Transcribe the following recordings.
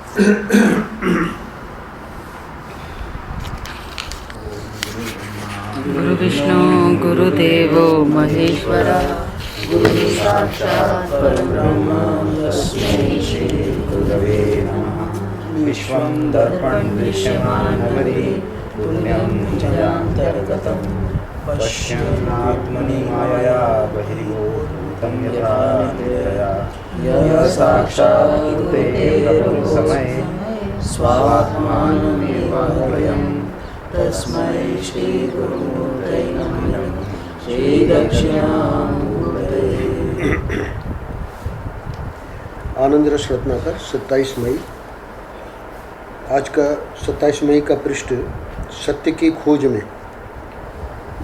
गुरु विष्णु गुरुदेवो महेश्वरः गुरु साक्षात् परब्रह्म तस्मै श्री गुरवे नमः। विश्वं दर्पण दृश्यमानमपि पुण्यं जनान्तर्गतं पश्यन्नात्मनि मायया बहिर्भूतं यथा निद्रया यः साक्षात् कृतेन समये स्वात्मानमेवाद्वयं तस्मै श्री गुरुमूर्तये नमः। श्री दक्षिणामूर्तये। आनंद रस रत्नाकर 27 मई। आज का 27 मई का पृष्ठ सत्य की खोज में,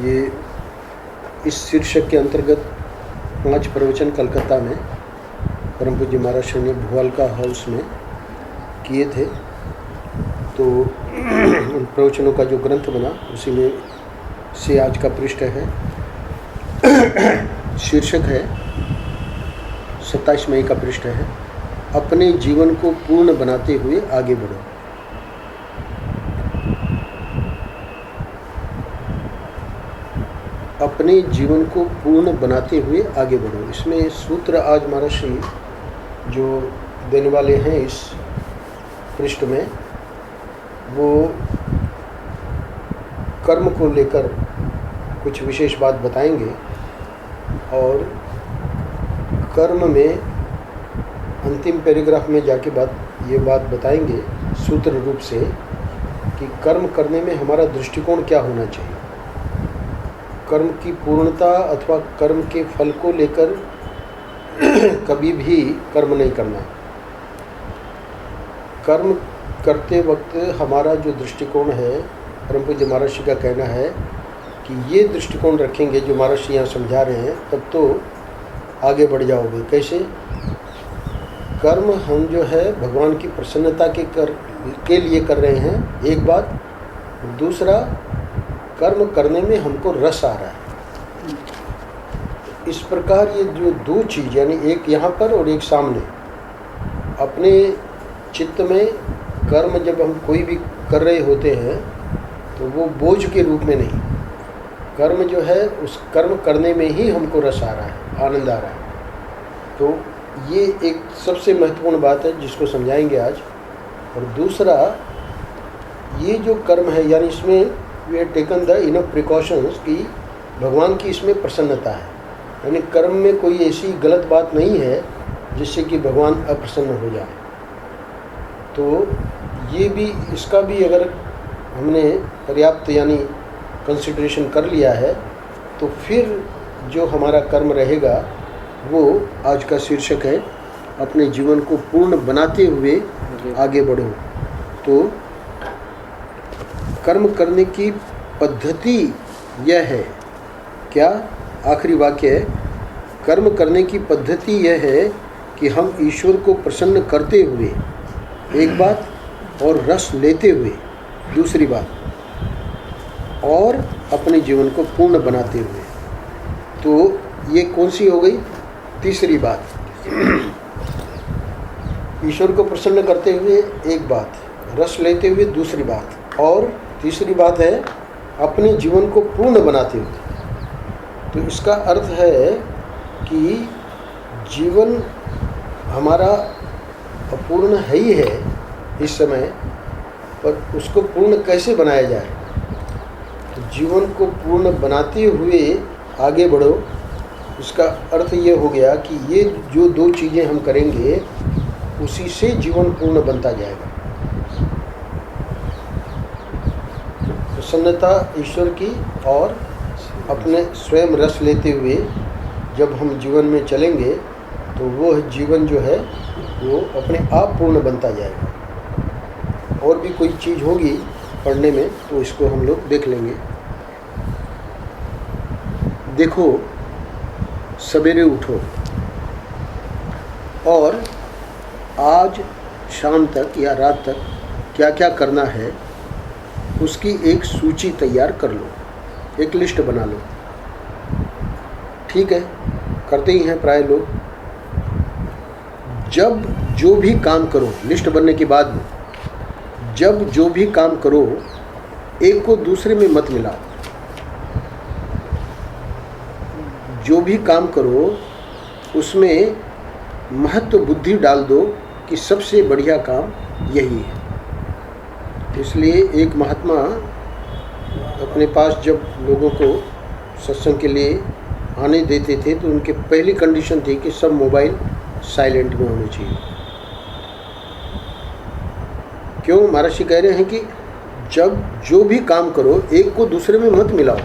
ये इस शीर्षक के अंतर्गत 5 प्रवचन कलकत्ता में परम पूज्य महाराज ने भुवालका हाउस में किए थे। तो उन प्रवचनों का जो ग्रंथ बना उसी में से आज का पृष्ठ है। शीर्षक है 27 मई का पृष्ठ है, अपने जीवन को पूर्ण बनाते हुए आगे बढ़ो। अपने जीवन को पूर्ण बनाते हुए आगे बढ़ो। इसमें सूत्र आज महाराज श्री जो देने वाले हैं इस पृष्ठ में, वो कर्म को लेकर कुछ विशेष बात बताएंगे और कर्म में अंतिम पैराग्राफ में जाके ये बात बताएंगे सूत्र रूप से कि कर्म करने में हमारा दृष्टिकोण क्या होना चाहिए। कर्म की पूर्णता अथवा कर्म के फल को लेकर कभी भी कर्म नहीं करना। कर्म करते वक्त हमारा जो दृष्टिकोण है, परम पूज्य महाराज जी का कहना है कि ये दृष्टिकोण रखेंगे जो महाराज जी यहाँ समझा रहे हैं, तब तो आगे बढ़ जाओगे। कैसे? कर्म हम जो है भगवान की प्रसन्नता के लिए कर रहे हैं, एक बात। दूसरा, कर्म करने में हमको रस आ रहा है। इस प्रकार ये जो दो चीज़, यानी एक यहाँ पर और एक सामने, अपने चित्त में कर्म जब हम कोई भी कर रहे होते हैं तो वो बोझ के रूप में नहीं, कर्म जो है उस कर्म करने में ही हमको रस आ रहा है, आनंद आ रहा है। तो ये एक सबसे महत्वपूर्ण बात है जिसको समझाएंगे आज। और दूसरा, ये जो कर्म है, यानी इसमें we have taken the enough precautions कि भगवान की इसमें प्रसन्नता है, यानी कर्म में कोई ऐसी गलत बात नहीं है जिससे कि भगवान अप्रसन्न हो जाए। तो ये भी, इसका भी अगर हमने पर्याप्त यानी कंसिडरेशन कर लिया है तो फिर जो हमारा कर्म रहेगा वो आज का शीर्षक है, अपने जीवन को पूर्ण बनाते हुए आगे बढ़ो। तो कर्म करने की पद्धति यह है, क्या? आखिरी वाक्य है, कर्म करने की पद्धति यह है कि हम ईश्वर को प्रसन्न करते हुए, एक बात, और रस लेते हुए, दूसरी बात, और अपने जीवन को पूर्ण बनाते हुए। तो ये कौन सी हो गई? तीसरी बात। ईश्वर को प्रसन्न करते हुए एक बात, रस लेते हुए दूसरी बात, और तीसरी बात है अपने जीवन को पूर्ण बनाते हुए। तो इसका अर्थ है कि जीवन हमारा अपूर्ण है ही है इस समय, पर उसको पूर्ण कैसे बनाया जाए? तो जीवन को पूर्ण बनाते हुए आगे बढ़ो। इसका अर्थ ये हो गया कि ये जो दो चीज़ें हम करेंगे उसी से जीवन पूर्ण बनता जाएगा। प्रसन्नता ईश्वर की और अपने स्वयं रस लेते हुए जब हम जीवन में चलेंगे तो वो जीवन जो है वो अपने आप पूर्ण बनता जाएगा। और भी कोई चीज़ होगी पढ़ने में तो इसको हम लोग देख लेंगे। देखो, सवेरे उठो और आज शाम तक या रात तक क्या क्या करना है उसकी एक सूची तैयार कर लो, एक लिस्ट बना लो। ठीक है, करते ही हैं प्राय लोग। जब जो भी काम करो, लिस्ट बनने के बाद में, जब जो भी काम करो एक को दूसरे में मत मिलाओ। जो भी काम करो उसमें महत्व बुद्धि डाल दो कि सबसे बढ़िया काम यही है। इसलिए एक महात्मा अपने पास जब लोगों को सत्संग के लिए आने देते थे तो उनकी पहली कंडीशन थी कि सब मोबाइल साइलेंट में होने चाहिए। क्यों? महर्षि कह रहे हैं कि जब जो भी काम करो एक को दूसरे में मत मिलाओ।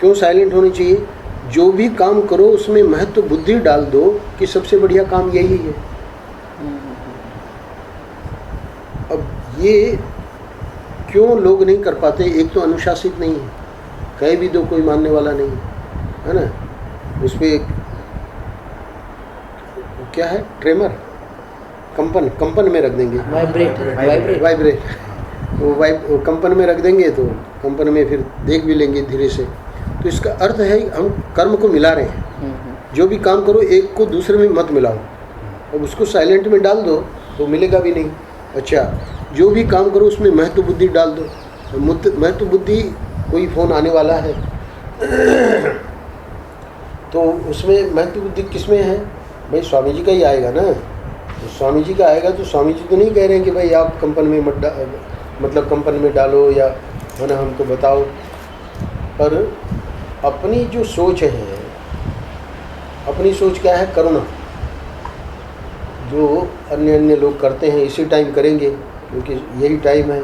क्यों साइलेंट होनी चाहिए? जो भी काम करो उसमें महत्व बुद्धि डाल दो कि सबसे बढ़िया काम यही है। अब ये क्यों लोग नहीं कर पाते? एक तो अनुशासित नहीं है, कह भी दो कोई मानने वाला नहीं है ना। उस पर क्या है, ट्रेमर, कंपन में रख देंगे, वाइब्रेट वो कंपन में रख देंगे तो कंपन में फिर देख भी लेंगे धीरे से। तो इसका अर्थ है हम कर्म को मिला रहे हैं। जो भी काम करो एक को दूसरे में मत मिलाओ। अब उसको साइलेंट में डाल दो तो मिलेगा भी नहीं। अच्छा, जो भी काम करो उसमें महत्व बुद्धि डाल दो। महत्व बुद्धि, कोई फ़ोन आने वाला है तो उसमें महत्व बुद्धि किस में है? भाई स्वामी जी का ही आएगा ना। तो स्वामी जी का आएगा तो स्वामी जी तो नहीं कह रहे हैं कि भाई आप कंपन में मतलब कंपन में डालो या है ना हमको बताओ। पर अपनी जो सोच है, अपनी सोच क्या है? करुणा। जो अन्य लोग करते हैं इसी टाइम करेंगे क्योंकि यही टाइम है।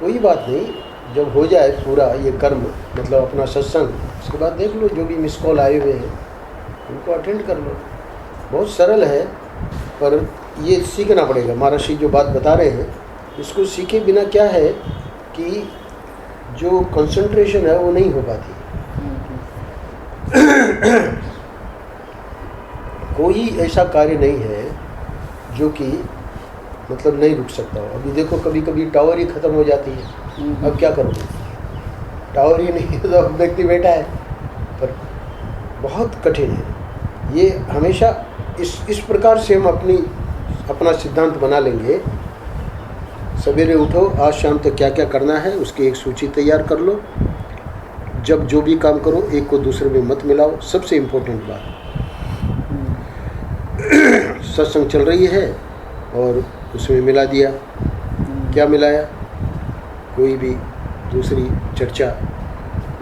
कोई बात नहीं, जब हो जाए पूरा ये कर्म मतलब अपना सत्संग, उसके बाद देख लो जो भी मिस कॉल आए हुए हैं उनको अटेंड कर लो। बहुत सरल है पर ये सीखना पड़ेगा। महर्षि जो बात बता रहे हैं इसको सीखे बिना क्या है कि जो कंसंट्रेशन है वो नहीं हो पाती। कोई ऐसा कार्य नहीं है जो कि मतलब नहीं रुक सकता हो। अभी देखो कभी कभी टावर ही ख़त्म हो जाती है, अब क्या करोगे? टावर ही नहीं तो व्यक्ति बैठा है। पर बहुत कठिन है ये। हमेशा इस प्रकार से हम अपना सिद्धांत बना लेंगे। सवेरे उठो, आज शाम तक क्या क्या करना है उसकी एक सूची तैयार कर लो। जब जो भी काम करो एक को दूसरे में मत मिलाओ। सबसे इम्पोर्टेंट बात, सत्संग चल रही है और उसमें मिला दिया। क्या मिलाया? कोई भी दूसरी चर्चा,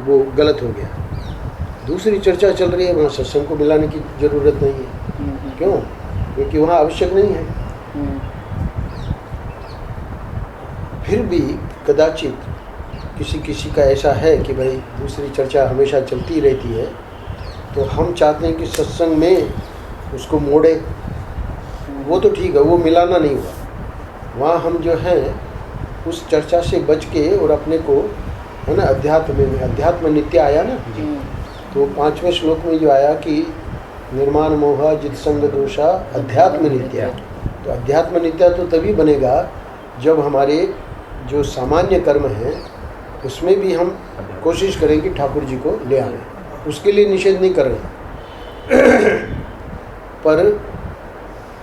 वो गलत हो गया। दूसरी चर्चा चल रही है, वहाँ सत्संग को मिलाने की ज़रूरत नहीं है। क्यों? क्योंकि वहाँ आवश्यक नहीं है। फिर भी कदाचित किसी का ऐसा है कि भाई दूसरी चर्चा हमेशा चलती रहती है, तो हम चाहते हैं कि सत्संग में उसको मोड़े। वो तो ठीक है, वो मिलाना नहीं हुआ। वहाँ हम जो है उस चर्चा से बच के और अपने को है ना अध्यात्म नित्य आया ना। तो 5वें श्लोक में जो आया कि निर्माण मोह जितसंग दोषा अध्यात्म नित्या। तो अध्यात्म नित्या तो तभी बनेगा जब हमारे जो सामान्य कर्म हैं उसमें भी हम कोशिश करें कि ठाकुर जी को ले आए। उसके लिए निषेध नहीं कर रहे पर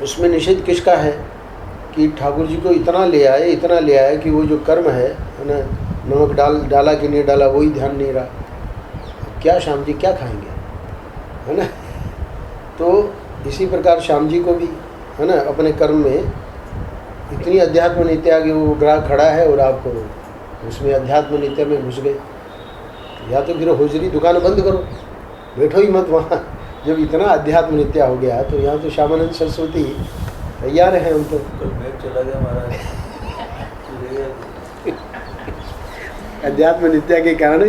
उसमें निषेध किसका है कि ठाकुर जी को इतना ले आए कि वो जो कर्म है ना, नमक डाला कि नहीं डाला वही ध्यान नहीं रहा। क्या श्याम जी क्या खाएंगे, है ना। तो इसी प्रकार श्याम जी को भी है ना अपने कर्म में इतनी अध्यात्म नित्य आ गई, वो ग्राहक खड़ा है और आपको उसमें अध्यात्म नित्य में घुस गए। या तो फिर होजरी दुकान बंद करो, बैठो ही मत वहाँ। जब इतना अध्यात्म नित्य हो गया तो यहाँ तो श्यामानंद सरस्वती तैयार हैं हम तो। चला गया हमारा अध्यात्म नित्य के कारण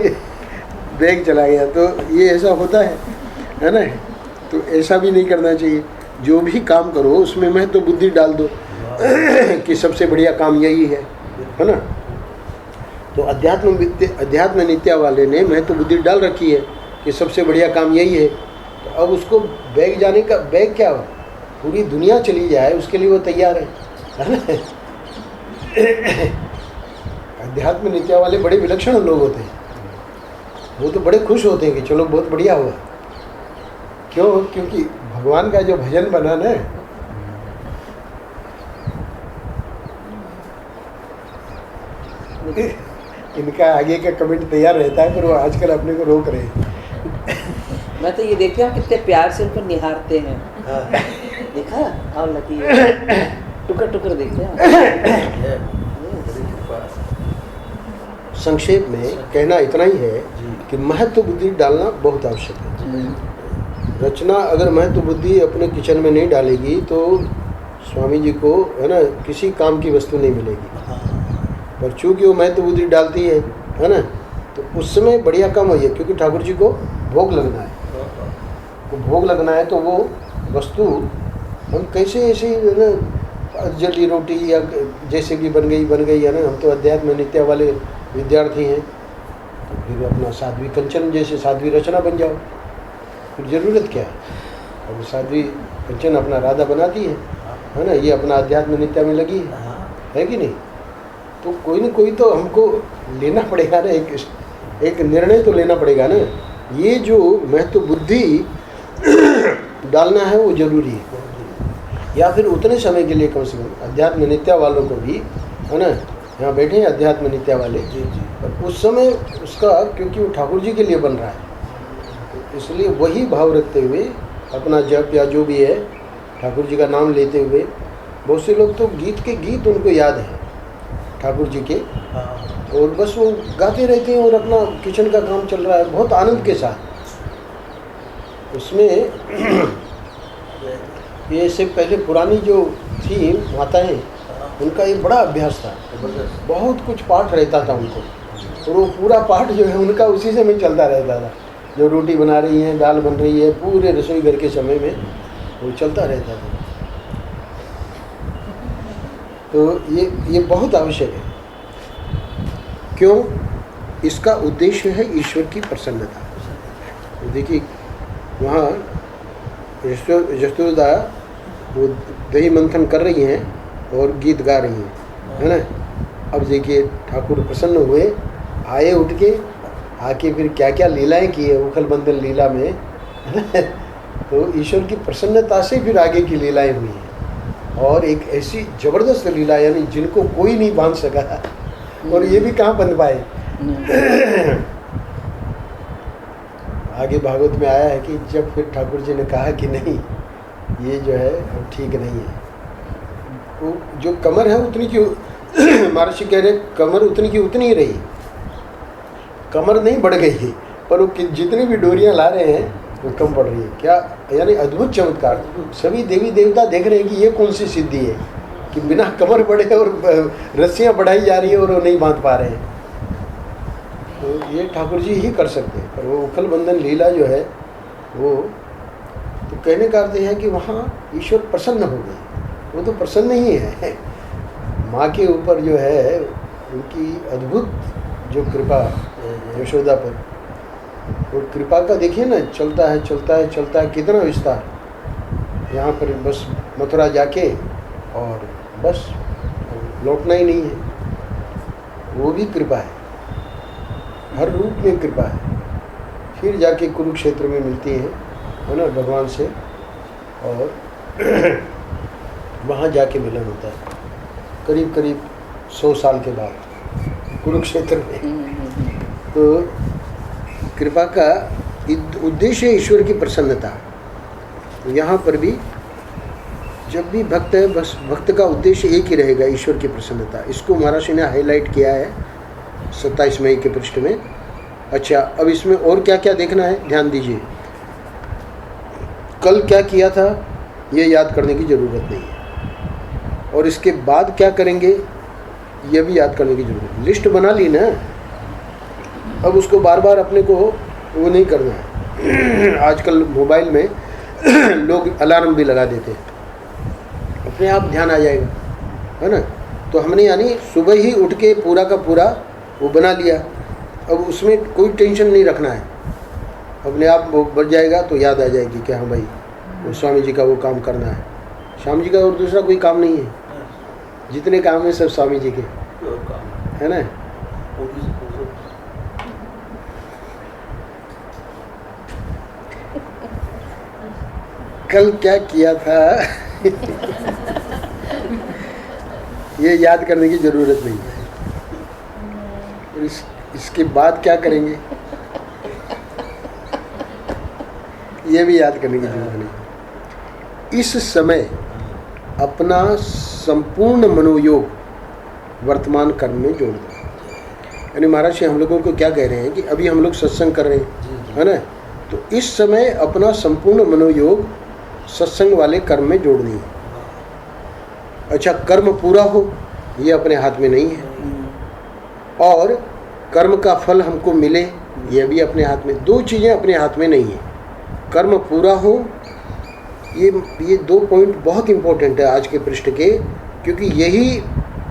बैग चला गया। तो ये ऐसा होता है ना। तो ऐसा भी नहीं करना चाहिए। जो भी काम करो उसमें मैं तो बुद्धि डाल दो कि सबसे बढ़िया काम यही है ना। तो अध्यात्म नित्या वाले ने मैं तो बुद्धि डाल रखी है कि सबसे बढ़िया काम यही है। तो अब उसको बैग जाने का बैग क्या हो, पूरी दुनिया चली जाए उसके लिए वो तैयार है ना। अध्यात्म नित्या वाले बड़े विलक्षण लोग होते हैं। वो तो बड़े खुश होते हैं कि चलो बहुत बढ़िया हुआ। क्यों? क्योंकि भगवान का जो भजन बना ना, इनका आगे का कमेंट तैयार रहता है पर वो आजकल अपने को रोक रहे हैं। मैं तो ये देखती हूँ कितने प्यार से उनको निहारते हैं। देखा और लकी टुकर टुकर देखते हैं। संक्षेप में कहना इतना ही है कि महत्व बुद्धि डालना बहुत आवश्यक है। रचना अगर महत्व बुद्धि अपने किचन में नहीं डालेगी तो स्वामी जी को है ना किसी काम की वस्तु नहीं मिलेगी। पर चूँकि वो महत्व बुद्धि डालती है ना, तो उस समय बढ़िया काम हुई है, क्योंकि ठाकुर जी को भोग लगना है। तो भोग लगना है तो वो वस्तु हम कैसे ऐसे है ना जली रोटी या जैसे कि बन गई है ना। हम तो अध्यात्म नित्य वाले विद्यार्थी हैं, तो फिर अपना साध्वी कंचन जैसे साध्वी रचना बन जाओ, फिर ज़रूरत क्या है। अब साध्वी कंचन अपना राधा बनाती है ना, ये अपना अध्यात्म नित्य में लगी है कि नहीं। तो कोई न कोई तो हमको लेना पड़ेगा ना, एक निर्णय तो लेना पड़ेगा ना। ये जो महत्व बुद्धि डालना है वो जरूरी है, या फिर उतने समय के लिए कम से कम अध्यात्म नित्या वालों को भी है ना, यहाँ बैठे हैं अध्यात्म नित्या वाले पर उस समय उसका, क्योंकि वो ठाकुर जी के लिए बन रहा है, तो इसलिए वही भाव रखते हुए अपना जप या जो भी है ठाकुर जी का नाम लेते हुए। बहुत से लोग तो गीत के गीत उनको याद है ठाकुर जी के, और बस वो गाते रहते हैं और अपना किचन का काम चल रहा है बहुत आनंद के साथ। उसमें ये से पहले पुरानी जो थी माताएं, उनका ये बड़ा अभ्यास था, बहुत कुछ पाठ रहता था उनको, और वो पूरा पाठ जो है उनका उसी समय चलता रहता था। जो रोटी बना रही हैं, दाल बन रही है, पूरे रसोई घर के समय में वो चलता रहता था। तो ये बहुत आवश्यक है। क्यों? इसका उद्देश्य है ईश्वर की प्रसन्नता। तो देखिए वहाँ यशोदा वो दही मंथन कर रही हैं और गीत गा रही हैं, है ना। अब देखिए ठाकुर प्रसन्न हुए, आए उठ के, आके फिर क्या क्या लीलाएं की है उखल बंदन लीला में, है ना। तो ईश्वर की प्रसन्नता से फिर आगे की लीलाएं हुई हैं, और एक ऐसी जबरदस्त लीला यानी जिनको कोई नहीं बांध सका, और ये भी कहाँ बंध पाए। आगे भागवत में आया है कि जब फिर ठाकुर जी ने कहा कि नहीं ये जो है अब ठीक नहीं है, वो जो कमर है उतनी की महर्षि कह रहे कमर उतनी की उतनी ही रही, कमर नहीं बढ़ गई है, पर वो जितनी भी डोरियां ला रहे हैं वो कम पड़ रही है। क्या यानी अद्भुत चमत्कार। सभी देवी देवता देख रहे हैं कि ये कौन सी सिद्धि है कि बिना कमर बढ़े और रस्सियाँ बढ़ाई जा रही है और वो नहीं बांध पा रहे हैं। तो ये ठाकुर जी ही कर सकते हैं। पर वो उखल बंधन लीला जो है वो तो कहने का अर्थ है कि वहाँ ईश्वर प्रसन्न हो गए। वो तो प्रसन्न ही है, माँ के ऊपर जो है उनकी अद्भुत जो कृपा यशोदा पर, वो कृपा का देखिए ना, चलता है चलता है चलता है, कितना विस्तार। यहाँ पर बस मथुरा जाके और बस लौटना ही नहीं है, वो भी कृपा है, हर रूप में कृपा है। फिर जाके कुरुक्षेत्र में मिलती है ना भगवान से, और वहाँ जाके मिलन होता है करीब करीब 100 साल के बाद कुरुक्षेत्र में। तो कृपा का उद्देश्य है ईश्वर की प्रसन्नता। यहाँ पर भी जब भी भक्त है, बस भक्त का उद्देश्य एक ही रहेगा, ईश्वर की प्रसन्नता। इसको महाराज ने हाईलाइट किया है 27 मई के पृष्ठ में। अच्छा, अब इसमें और क्या क्या देखना है ध्यान दीजिए। कल क्या किया था ये याद करने की ज़रूरत नहीं है, और इसके बाद क्या करेंगे ये भी याद करने की ज़रूरत है। लिस्ट बना ली ना, अब उसको बार बार अपने को वो नहीं करना है। आजकल मोबाइल में लोग अलार्म भी लगा देते हैं, अपने आप ध्यान आ जाएगा, है ना। तो हमने यानी सुबह ही उठ के पूरा का पूरा वो बना लिया, अब उसमें कोई टेंशन नहीं रखना है, अपने आप वो बढ़ जाएगा तो याद आ जाएगी कि हाँ भाई वो स्वामी जी का वो काम करना है। स्वामी जी का और दूसरा कोई काम नहीं है, जितने काम है सब स्वामी जी के, है ना। कल क्या किया था ये याद करने की जरूरत नहीं है। और इसके बाद क्या करेंगे ये भी याद करने की जरूरत नहीं। इस समय अपना संपूर्ण मनोयोग वर्तमान कर्म में जोड़ दो। यानी महाराज जी हम लोगों को क्या कह रहे हैं कि अभी हम लोग सत्संग कर रहे हैं, है ना, तो इस समय अपना संपूर्ण मनोयोग सत्संग वाले कर्म में जोड़नी है। अच्छा, कर्म पूरा हो ये अपने हाथ में नहीं है, और कर्म का फल हमको मिले ये भी अपने हाथ में। दो चीज़ें अपने हाथ में नहीं है। कर्म पूरा हो, ये दो पॉइंट बहुत इम्पोर्टेंट है आज के पृष्ठ के, क्योंकि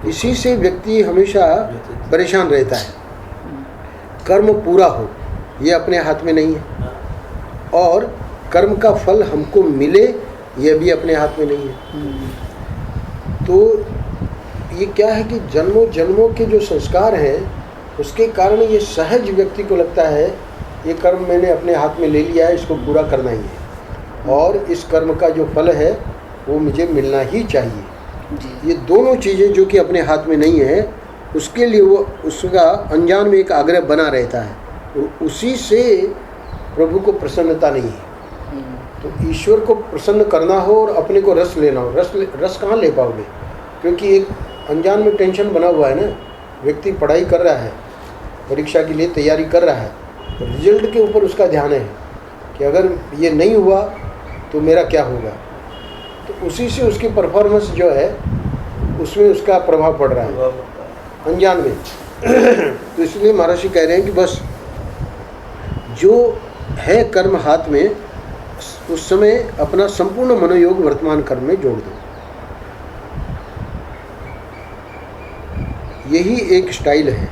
इसी से व्यक्ति हमेशा परेशान रहता है। कर्म पूरा हो ये अपने हाथ में नहीं है, और कर्म का फल हमको मिले ये भी अपने हाथ में नहीं है। तो ये क्या है कि जन्मों जन्मों के जो संस्कार हैं उसके कारण ये सहज व्यक्ति को लगता है ये कर्म मैंने अपने हाथ में ले लिया है, इसको पूरा करना ही है, और इस कर्म का जो फल है वो मुझे मिलना ही चाहिए। ये दोनों चीज़ें जो कि अपने हाथ में नहीं है, उसके लिए वो उसका अनजान में एक आग्रह बना रहता है, और उसी से प्रभु को प्रसन्नता नहीं है। तो ईश्वर को प्रसन्न करना हो और अपने को रस लेना हो, रस कहाँ ले पाओगे? क्योंकि एक अनजान में टेंशन बना हुआ है ना। व्यक्ति पढ़ाई कर रहा है, परीक्षा के लिए तैयारी कर रहा है, रिजल्ट के ऊपर उसका ध्यान है कि अगर ये नहीं हुआ तो मेरा क्या होगा। तो उसी से उसकी परफॉर्मेंस जो है उसमें उसका प्रभाव पड़ रहा है अनजान में। तो इसलिए महाराज जी कह रहे हैं कि बस जो है कर्म हाथ में, उस समय अपना संपूर्ण मनोयोग वर्तमान कर्म में जोड़ दो। यही एक स्टाइल है।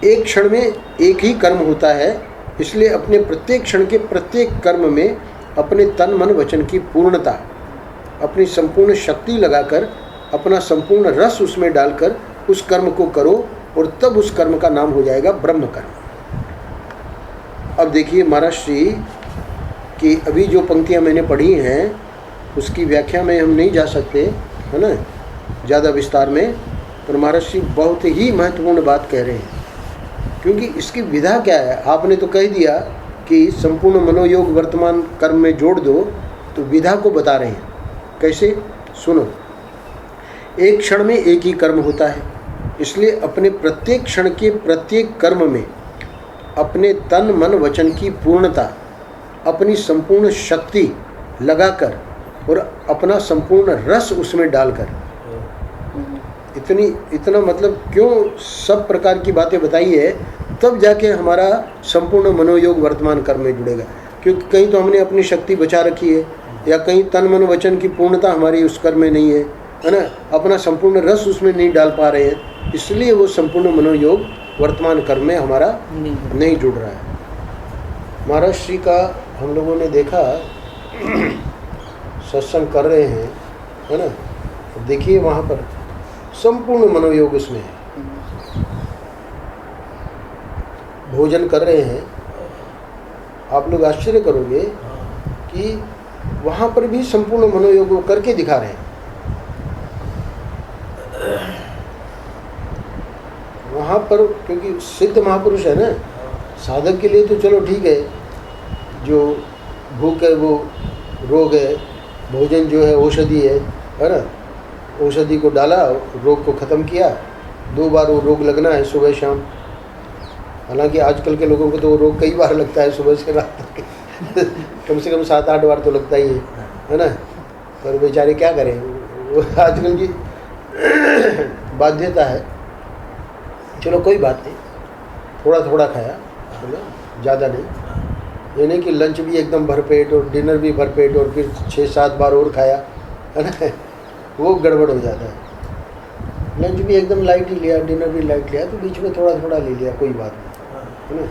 एक क्षण में एक ही कर्म होता है, इसलिए अपने प्रत्येक क्षण के प्रत्येक कर्म में अपने तन मन वचन की पूर्णता, अपनी संपूर्ण शक्ति लगाकर, अपना संपूर्ण रस उसमें डालकर उस कर्म को करो, और तब उस कर्म का नाम हो जाएगा ब्रह्म कर्म। अब देखिए महाराज श्री कि अभी जो पंक्तियां मैंने पढ़ी हैं उसकी व्याख्या में हम नहीं जा सकते, है ना, ज़्यादा विस्तार में, पर महाराज श्री बहुत ही महत्वपूर्ण बात कह रहे हैं। क्योंकि इसकी विधा क्या है? आपने तो कह दिया कि संपूर्ण मनोयोग वर्तमान कर्म में जोड़ दो, तो विधा को बता रहे हैं। कैसे? सुनो। एक क्षण में एक ही कर्म होता है, इसलिए अपने प्रत्येक क्षण के प्रत्येक कर्म में अपने तन मन वचन की पूर्णता, अपनी संपूर्ण शक्ति लगाकर और अपना संपूर्ण रस उसमें डालकर, इतना मतलब क्यों सब प्रकार की बातें बताई है, तब जाके हमारा संपूर्ण मनोयोग वर्तमान कर्म में जुड़ेगा। क्योंकि कहीं तो हमने अपनी शक्ति बचा रखी है, या कहीं तन मन वचन की पूर्णता हमारी उस कर्म में नहीं है ना, अपना संपूर्ण रस उसमें नहीं डाल पा रहे हैं, इसलिए वो संपूर्ण मनोयोग वर्तमान कर्म में हमारा नहीं जुड़ रहा है। महाराज श्री का हम लोगों ने देखा सत्संग कर रहे हैं, है ना, देखिए वहाँ पर संपूर्ण मनोयोग उसमें है। भोजन कर रहे हैं, आप लोग आश्चर्य करोगे कि वहाँ पर भी संपूर्ण मनोयोग वो करके दिखा रहे हैं। वहाँ पर क्योंकि सिद्ध महापुरुष है ना, साधक के लिए तो चलो ठीक है, जो भूख है वो रोग है, भोजन जो है औषधि है ना, औषधि को डाला, रोग को ख़त्म किया। 2 बार वो रोग लगना है, सुबह शाम। हालांकि आजकल के लोगों को तो रोग कई बार लगता है, सुबह से रात तक कम से कम 7-8 बार तो लगता ही है ना, पर बेचारे क्या करें, वो आजकल की बाध्यता है। चलो कोई बात नहीं, थोड़ा थोड़ा खाया, ज़्यादा नहीं। ये नहीं कि लंच भी एकदम भरपेट और डिनर भी भरपेट और फिर 6-7 बार और खाया, है ना, वो गड़बड़ हो जाता है। लंच भी एकदम लाइट ही लिया, डिनर भी लाइट लिया, तो बीच में थोड़ा थोड़ा ले लिया, कोई बात नहीं, है ना।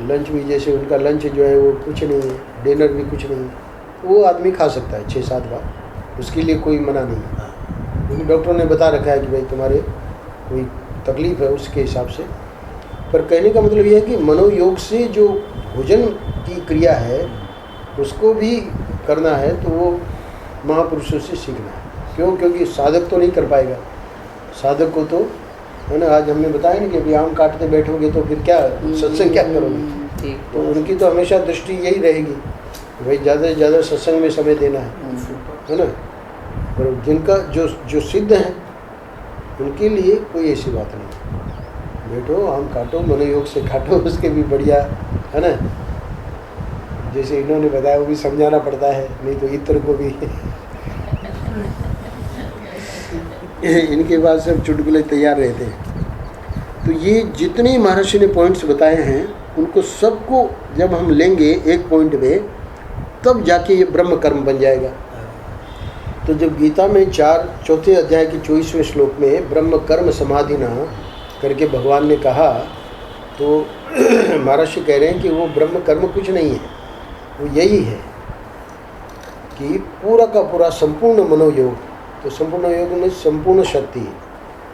लंच भी जैसे उनका लंच जो है वो कुछ नहीं है, डिनर भी कुछ नहीं है, वो आदमी खा सकता है 6-7 बार, उसके लिए कोई मना नहीं है। क्योंकि डॉक्टरों ने बता रखा है कि भाई तुम्हारे कोई तकलीफ़ है उसके हिसाब से। पर कहने का मतलब ये है कि मनोयोग से जो भोजन की क्रिया है उसको भी करना है तो वो महापुरुषों से सीखना है। क्यों? क्योंकि साधक तो नहीं कर पाएगा। साधक को तो है ना, आज हमने बताया ना कि अभी आम काटते बैठोगे तो फिर क्या सत्संग क्या करोगे। तो उनकी तो हमेशा दृष्टि यही रहेगी भाई ज़्यादा से ज़्यादा सत्संग में समय देना है ना। पर जिनका जो सिद्ध है उनके लिए कोई ऐसी बात नहीं। बैठो आम काटो, मनोयोग से काटो, उसके भी बढ़िया है ना। जैसे इन्होंने बताया वो भी समझाना पड़ता है, नहीं तो इतर को भी इनके पास सब चुटकुले तैयार रहते हैं। तो ये जितने महर्षि ने पॉइंट्स बताए हैं उनको सबको जब हम लेंगे एक पॉइंट में, तब जाके ये ब्रह्म कर्म बन जाएगा। तो जब गीता में चौथे अध्याय के 24वें श्लोक में ब्रह्म कर्म समाधि ना करके भगवान ने कहा, तो महर्षि कह रहे हैं कि वो ब्रह्म कर्म कुछ नहीं है, वो यही है कि पूरा का पूरा संपूर्ण मनोयोग। तो संपूर्ण योग में संपूर्ण शक्ति,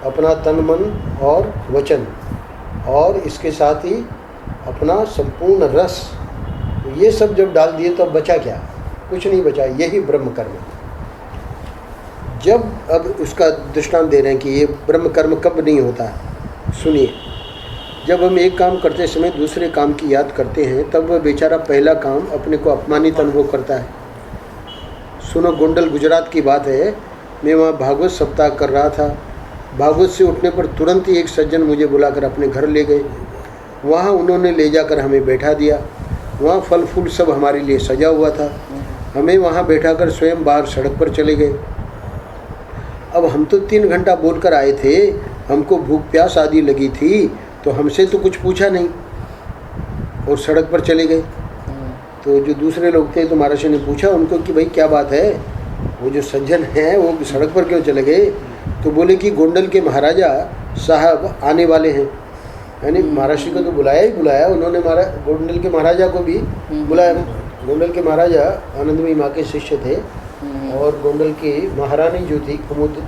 अपना तन मन और वचन, और इसके साथ ही अपना संपूर्ण रस, तो ये सब जब डाल दिए तो अब बचा क्या? कुछ नहीं बचा। यही ब्रह्म कर्म। जब अब उसका दृष्टांत दे रहे हैं कि ये ब्रह्म कर्म कब नहीं होता। सुनिए, जब हम एक काम करते समय दूसरे काम की याद करते हैं तब वह बेचारा पहला काम अपने को अपमानित अनुभव करता है। सुनो, गोंडल गुजरात की बात है। मैं वहाँ भागवत सप्ताह कर रहा था। भागवत से उठने पर तुरंत ही एक सज्जन मुझे बुलाकर अपने घर ले गए। वहाँ उन्होंने ले जाकर हमें बैठा दिया। वहाँ फल फूल सब हमारे लिए सजा हुआ था। हमें वहाँ बैठाकर स्वयं बाहर सड़क पर चले गए। अब हम तो 3 घंटा बोलकर आए थे, हमको भूख प्यास आदि लगी थी, तो हमसे तो कुछ पूछा नहीं और सड़क पर चले गए। तो जो दूसरे लोग थे तो महाराज ने पूछा उनको कि भाई क्या बात है, वो जो सज्जन हैं वो सड़क पर क्यों चले गए? तो बोले कि गोंडल के महाराजा साहब आने वाले हैं। यानी महाराष्ट्र को तो बुलाया ही बुलाया उन्होंने, गोंडल के महाराजा को भी बुलाया। गोंडल के महाराजा आनंदमयी माँ के शिष्य थे और गोंडल की महारानी जो थी कुमुद,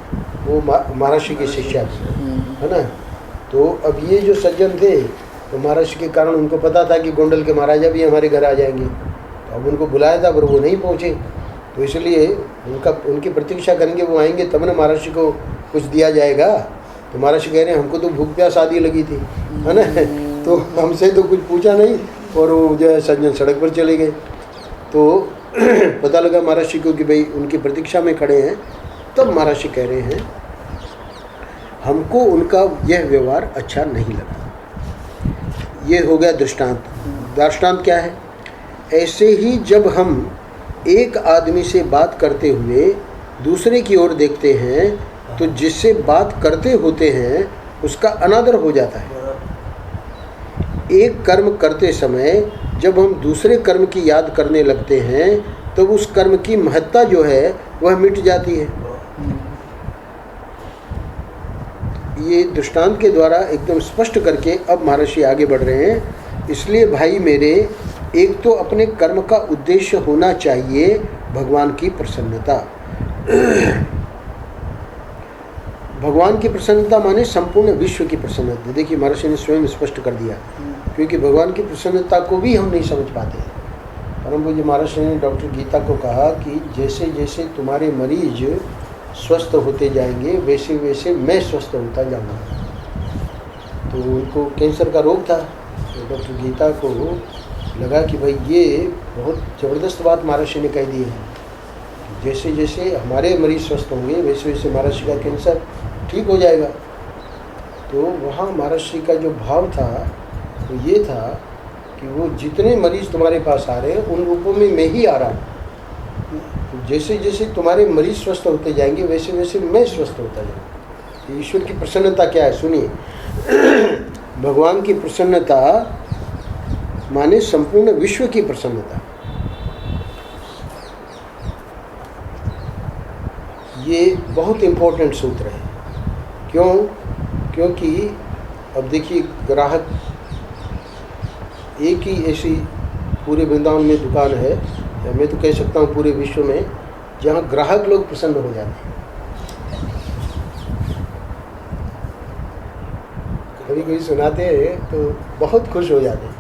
वो महाराष्ट्र की शिष्या थी, है ना। तो अब ये जो सज्जन थे तो महाराष्ट्र के कारण उनको पता था कि गोंडल के महाराजा भी हमारे घर आ जाएंगे, तो अब उनको बुलाया था पर वो नहीं पहुँचे। तो इसलिए उनकी प्रतीक्षा करेंगे, वो आएंगे तब ना महाराष्ट्र को कुछ दिया जाएगा। तो महाराष्ट्र कह रहे हैं हमको तो भूख प्यास आदि लगी थी, है ना, तो हमसे तो कुछ पूछा नहीं और वो जो है सज्जन सड़क पर चले गए। तो पता लगा महाराष्ट्र को कि भाई उनकी प्रतीक्षा में खड़े हैं। तब महाराष्ट्र कह रहे हैं हमको उनका यह व्यवहार अच्छा नहीं लगा। ये हो गया दृष्टांत। दृष्टांत क्या है? ऐसे ही जब हम एक आदमी से बात करते हुए दूसरे की ओर देखते हैं तो जिससे बात करते होते हैं उसका अनादर हो जाता है। एक कर्म करते समय जब हम दूसरे कर्म की याद करने लगते हैं तो उस कर्म की महत्ता जो है वह मिट जाती है। ये दृष्टांत के द्वारा एकदम स्पष्ट करके अब महर्षि आगे बढ़ रहे हैं। इसलिए भाई मेरे, एक तो अपने कर्म का उद्देश्य होना चाहिए भगवान की प्रसन्नता। भगवान की प्रसन्नता माने संपूर्ण विश्व की प्रसन्नता। देखिए महर्षि ने स्वयं स्पष्ट कर दिया, क्योंकि भगवान की प्रसन्नता को भी हम नहीं समझ पाते। परम पूज्य महर्षि ने डॉक्टर गीता को कहा कि जैसे जैसे तुम्हारे मरीज स्वस्थ होते जाएंगे वैसे वैसे मैं स्वस्थ होता जाऊंगा। तो उनको कैंसर का रोग था, तो डॉक्टर गीता को लगा कि भाई ये बहुत ज़बरदस्त बात महर्षि ने कह दी है। जैसे जैसे हमारे मरीज स्वस्थ होंगे वैसे वैसे महर्षि का कैंसर ठीक हो जाएगा। तो वहाँ महर्षि का जो भाव था वो ये था कि वो जितने मरीज तुम्हारे पास आ रहे हैं उन रूपों में मैं ही आ रहा हूँ। तो जैसे जैसे तुम्हारे मरीज स्वस्थ होते जाएंगे वैसे वैसे मैं स्वस्थ होता जाऊँगा। ईश्वर की प्रसन्नता क्या है सुनिए। भगवान की प्रसन्नता माने संपूर्ण विश्व की प्रसन्नता। ये बहुत इम्पोर्टेंट सूत्र है। क्यों? क्योंकि अब देखिए ग्राहक एक ही ऐसी पूरे वृंदावन में दुकान है, या मैं तो कह सकता हूँ पूरे विश्व में, जहाँ ग्राहक लोग प्रसन्न हो जाते हैं। कभी कभी सुनाते हैं तो बहुत खुश हो जाते हैं।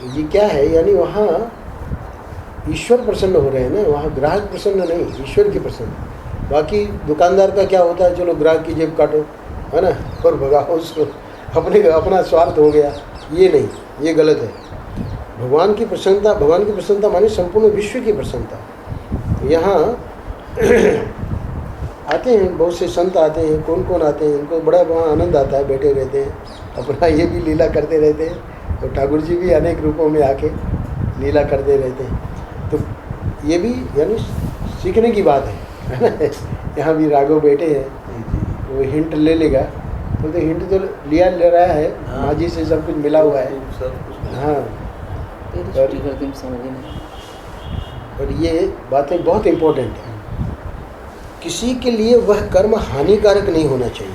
ये क्या है? यानी वहाँ ईश्वर प्रसन्न हो रहे हैं ना, वहाँ ग्राहक प्रसन्न नहीं, ईश्वर की प्रसन्न। बाकी दुकानदार का क्या होता है, चलो ग्राहक की जेब काटो, है ना, और भगाओ उसको, अपना स्वार्थ हो गया। ये नहीं, ये गलत है। भगवान की प्रसन्नता माने संपूर्ण विश्व की प्रसन्नता। यहाँ आते हैं बहुत से संत आते हैं, कौन कौन आते हैं, इनको बड़ा आनंद आता है, बैठे रहते हैं, अपना ये भी लीला करते रहते हैं, और ठाकुर जी भी अनेक रूपों में आके लीला करते रहते हैं। तो ये भी यानी सीखने की बात है ना। यहाँ भी राघव बैठे हैं, वो हिंट ले लेगा, तो हिंट तो लिया ले रहा है, माँ जी से सब कुछ मिला हुआ है। हाँ, और ये बातें बहुत इम्पोर्टेंट है। किसी के लिए वह कर्म हानिकारक नहीं होना चाहिए,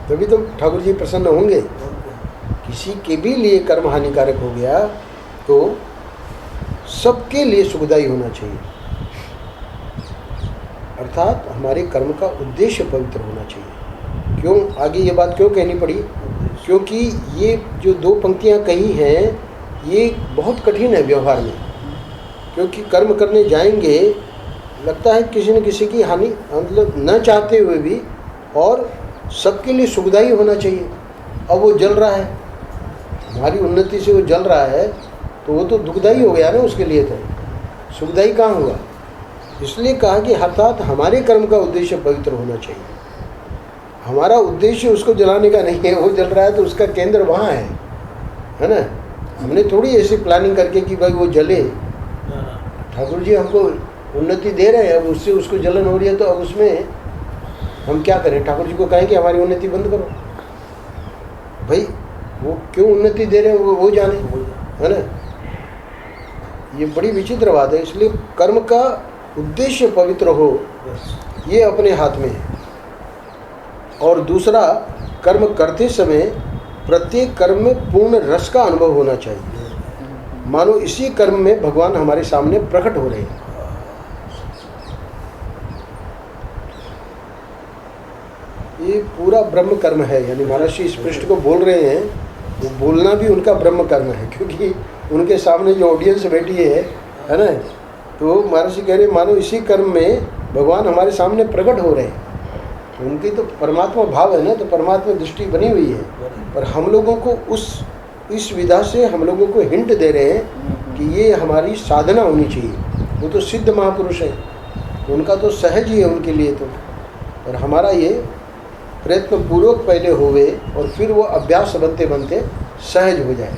तभी तो ठाकुर जी प्रसन्न होंगे। किसी के भी लिए कर्म हानिकारक हो गया तो सबके लिए सुखदायी होना चाहिए, अर्थात हमारे कर्म का उद्देश्य पवित्र होना चाहिए। क्यों आगे ये बात क्यों कहनी पड़ी? क्योंकि ये जो 2 पंक्तियां कही हैं ये बहुत कठिन है व्यवहार में, क्योंकि कर्म करने जाएंगे लगता है किसी न किसी की हानि, मतलब न चाहते हुए भी, और सबके लिए सुखदायी होना चाहिए। अब वो जल रहा है, हमारी उन्नति से वो जल रहा है, तो वो तो दुखदायी हो गया ना उसके लिए, तो सुखदायी कहाँ हुआ? इसलिए कहा कि अर्थात हमारे कर्म का उद्देश्य पवित्र होना चाहिए। हमारा उद्देश्य उसको जलाने का नहीं है, वो जल रहा है तो उसका केंद्र वहाँ है ना। हमने थोड़ी ऐसी प्लानिंग करके कि भाई वो जले, ठाकुर जी हमको उन्नति दे रहे हैं, अब उससे उसको जलन हो रही है, तो अब उसमें हम क्या करें? ठाकुर जी को कहें कि हमारी उन्नति बंद करो। भाई वो क्यों उन्नति दे रहे हैं वो जाने, है ना। ये बड़ी विचित्र बात है। इसलिए कर्म का उद्देश्य पवित्र हो, ये अपने हाथ में है। और दूसरा, कर्म करते समय प्रत्येक कर्म में पूर्ण रस का अनुभव होना चाहिए, मानो इसी कर्म में भगवान हमारे सामने प्रकट हो रहे हैं। ये पूरा ब्रह्म कर्म है, यानी महर्षि इस पृष्ठ को बोल रहे हैं, वो बोलना भी उनका ब्रह्म कर्म है, क्योंकि उनके सामने जो ऑडियंस बैठी है ना, तो महर्षि कह रहे मानो इसी कर्म में भगवान हमारे सामने प्रकट हो रहे हैं। उनकी तो परमात्मा भाव है ना, तो परमात्मा दृष्टि बनी हुई है, पर हम लोगों को इस विधा से हम लोगों को हिंट दे रहे हैं कि ये हमारी साधना होनी चाहिए। वो तो सिद्ध महापुरुष है, उनका तो सहज ही है उनके लिए तो, और हमारा ये प्रयत्न पूर्वक पहले होवे और फिर वो अभ्यास बनते बनते सहज हो जाए।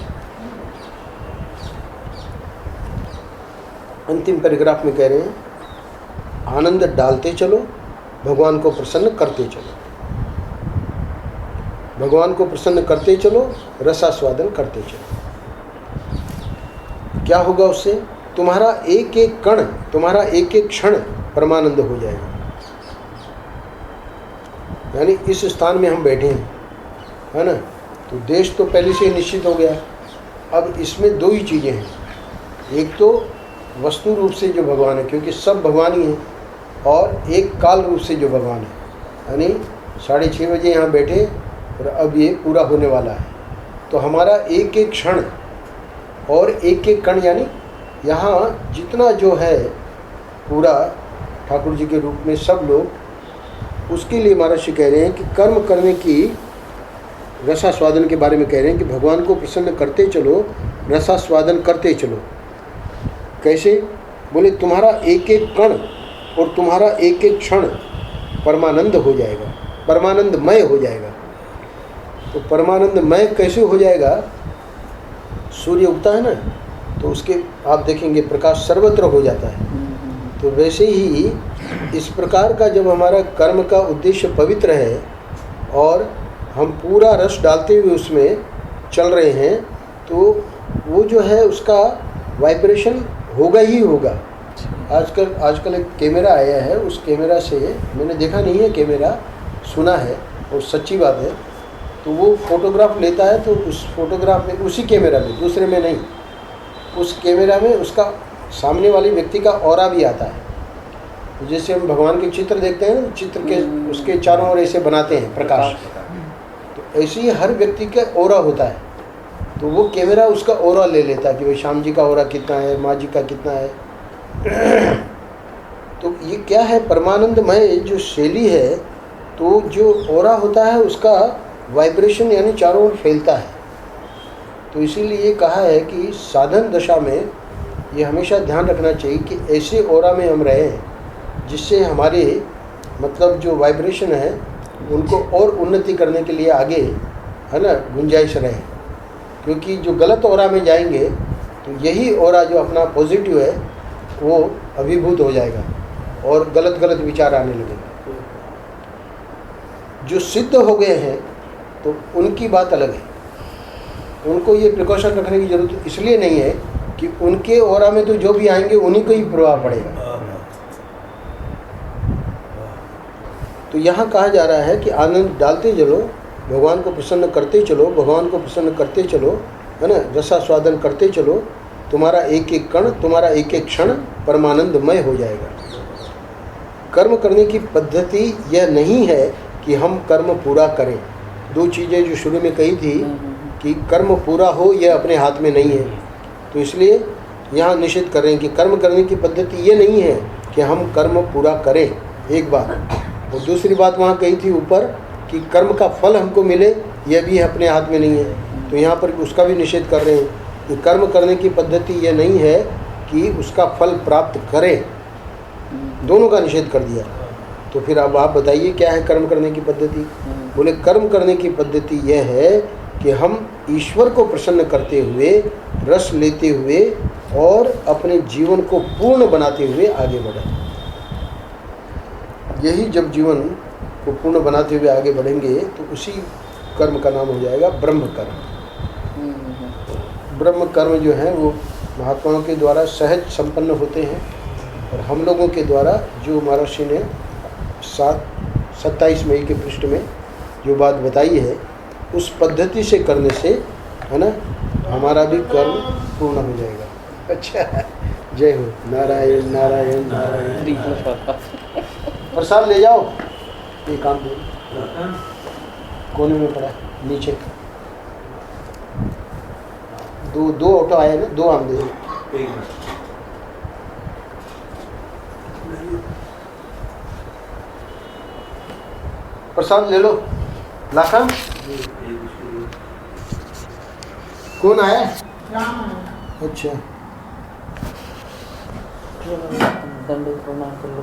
अंतिम पैराग्राफ में कह रहे हैं, आनंद डालते चलो, भगवान को प्रसन्न करते चलो। भगवान को प्रसन्न करते चलो, रसास्वादन करते चलो। क्या होगा उससे? तुम्हारा एक एक कण, तुम्हारा एक एक क्षण परमानंद हो जाएगा। यानी इस स्थान में हम बैठे हैं, है ना, तो देश तो पहले से ही निश्चित हो गया। अब इसमें 2 ही चीज़ें हैं, एक तो वस्तु रूप से जो भगवान है, क्योंकि सब भगवान ही है, और एक काल रूप से जो भगवान है, यानी 6:30 बजे यहाँ बैठे और अब ये पूरा होने वाला है। तो हमारा एक एक क्षण और एक एक कण, यानी यहाँ जितना जो है पूरा ठाकुर जी के रूप में सब लोग, उसके लिए महर्षि कह रहे हैं कि कर्म करने की रसास्वादन के बारे में कह रहे हैं कि भगवान को प्रसन्न करते चलो, रसास्वादन करते चलो। कैसे? बोले तुम्हारा एक एक कण और तुम्हारा एक एक क्षण परमानंद हो जाएगा, परमानंदमय हो जाएगा। तो परमानंदमय कैसे हो जाएगा? सूर्य उगता है ना, तो उसके आप देखेंगे प्रकाश सर्वत्र हो जाता है। तो वैसे ही इस प्रकार का जब हमारा कर्म का उद्देश्य पवित्र है और हम पूरा रस डालते हुए उसमें चल रहे हैं, तो वो जो है उसका वाइब्रेशन होगा ही होगा। आजकल एक कैमरा आया है, उस कैमरा से मैंने देखा नहीं है कैमरा, सुना है और सच्ची बात है। तो वो फोटोग्राफ लेता है, तो उस फोटोग्राफ में, उसी कैमरा में, दूसरे में नहीं, उस कैमरा में उसका सामने वाले व्यक्ति का ऑरा भी आता है। तो जैसे हम भगवान के चित्र देखते हैं, चित्र के उसके चारों ओर ऐसे बनाते हैं प्रकाश, तो ऐसे ही हर व्यक्ति का ऑरा होता है। तो वो कैमरा उसका ओरा ले लेता है कि भाई श्याम जी का ओरा कितना है, माँ जी का कितना है। तो ये क्या है, परमानंदमय जो शैली है, तो जो ओरा होता है उसका वाइब्रेशन यानी चारों ओर फैलता है। तो इसीलिए ये कहा है कि साधन दशा में ये हमेशा ध्यान रखना चाहिए कि ऐसे ओरा में हम रहें जिससे हमारे मतलब जो वाइब्रेशन है उनको और उन्नति करने के लिए आगे है ना गुंजाइश रहे। क्योंकि जो गलत ओरा में जाएंगे तो यही ओरा जो अपना पॉजिटिव है वो अभिभूत हो जाएगा और गलत गलत विचार आने लगेंगे। जो सिद्ध हो गए हैं तो उनकी बात अलग है, उनको ये प्रिकॉशन रखने की जरूरत इसलिए नहीं है कि उनके ओरा में तो जो भी आएंगे उन्हीं को ही प्रभाव पड़ेगा। तो यहाँ कहा जा रहा है कि आनंद डालते चलो, भगवान को प्रसन्न करते चलो, भगवान को प्रसन्न करते चलो, है ना, रसास्वादन करते चलो, तुम्हारा एक एक कण, तुम्हारा एक एक क्षण परमानंदमय हो जाएगा। कर्म करने की पद्धति यह नहीं है कि हम कर्म पूरा करें। दो चीज़ें जो शुरू में कही थी कि कर्म पूरा हो यह अपने हाथ में नहीं है, तो इसलिए यहाँ निषेध कर रहे हैं कि कर्म करने की पद्धति ये नहीं है कि हम कर्म पूरा करें, एक बात। और दूसरी बात वहाँ कही थी ऊपर कि कर्म का फल हमको मिले यह भी अपने हाथ में नहीं है, तो यहाँ पर उसका भी निषेध कर रहे हैं कि कर्म करने की पद्धति यह नहीं है कि उसका फल प्राप्त करें, दोनों का निषेध कर दिया। तो फिर अब आप बताइए क्या है कर्म करने की पद्धति। बोले कर्म करने की पद्धति यह है कि हम ईश्वर को प्रसन्न करते हुए, रस लेते हुए और अपने जीवन को पूर्ण बनाते हुए आगे बढ़ें। यही जब जीवन को पूर्ण बनाते हुए आगे बढ़ेंगे तो उसी कर्म का नाम हो जाएगा ब्रह्म कर्म। ब्रह्म कर्म जो है वो महात्माओं के द्वारा सहज संपन्न होते हैं और हम लोगों के द्वारा जो महर्षि ने 27 मई के पृष्ठ में जो बात बताई है उस पद्धति से करने से, है ना, हमारा भी कर्म पूर्ण हो जाएगा। अच्छा, जय हो। नारायण नारायण नारायण। प्रसाद ले जाओ, ये काम दो, कोने में पड़ा है नीचे। दो ऑटो आए ना, दो आम दे। प्रसाद ले लो। लाखन कौन आया? अच्छा, दंड प्रणाम कर लो।